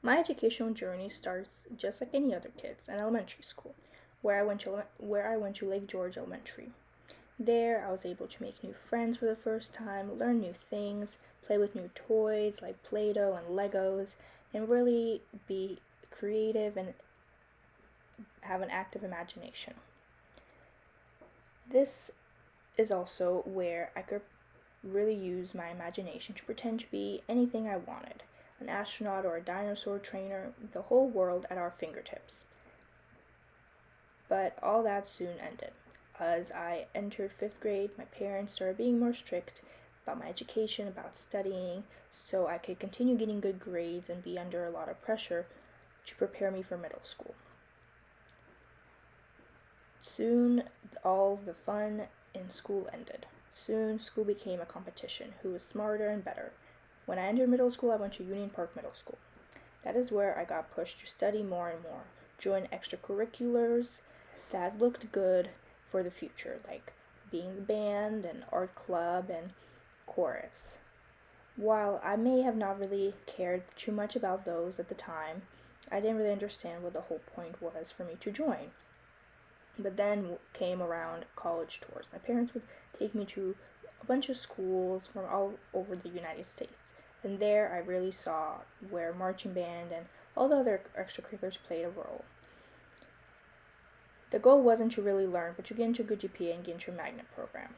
My educational journey starts just like any other kids in elementary school, where I went to Lake George Elementary. There, I was able to make new friends for the first time, learn new things, play with new toys like Play-Doh and Legos, and really be creative and have an active imagination. This is also where I could really use my imagination to pretend to be anything I wanted, an astronaut or a dinosaur trainer, the whole world at our fingertips. But all that soon ended. As I entered fifth grade, my parents started being more strict about my education, about studying, so I could continue getting good grades and be under a lot of pressure to prepare me for middle school. Soon, all the fun in school ended. Soon, school became a competition who was smarter and better. When I entered middle school, I went to Union Park Middle School. That is where I got pushed to study more and more, join extracurriculars that looked good for the future, like being the band and art club and chorus. While I may have not really cared too much about those at the time, I didn't really understand what the whole point was for me to join. But then came around college tours. My parents would take me to a bunch of schools from all over the United States. And there I really saw where marching band and all the other extracurriculars played a role. The goal wasn't to really learn, but to get into a good GPA and get into a magnet program.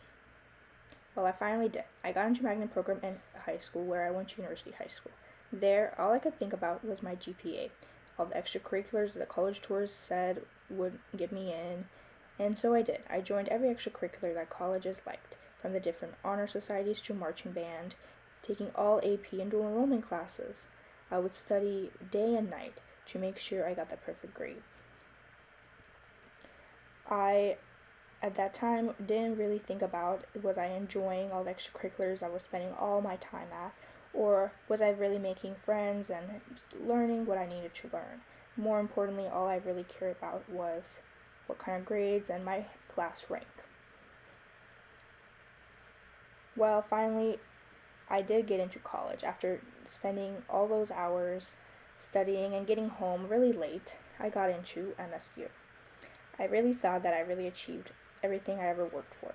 Well, I finally did. I got into a magnet program in high school where I went to University High School. There, all I could think about was my GPA. All the extracurriculars that the college tours said would get me in, and so I did. I joined every extracurricular that colleges liked, from the different honor societies to marching band, taking all AP and dual enrollment classes. I would study day and night to make sure I got the perfect grades. I, at that time, didn't really think about was I enjoying all the extracurriculars I was spending all my time at, or was I really making friends and learning what I needed to learn. More importantly, all I really cared about was what kind of grades and my class rank. Well, finally, I did get into college. After spending all those hours studying and getting home really late, I got into MSU. I really thought that I really achieved everything I ever worked for.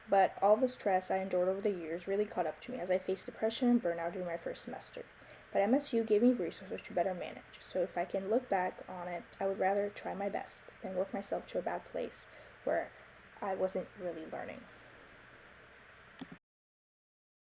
But all the stress I endured over the years really caught up to me as I faced depression and burnout during my first semester. But MSU gave me resources to better manage, so if I can look back on it, I would rather try my best than work myself to a bad place where I wasn't really learning.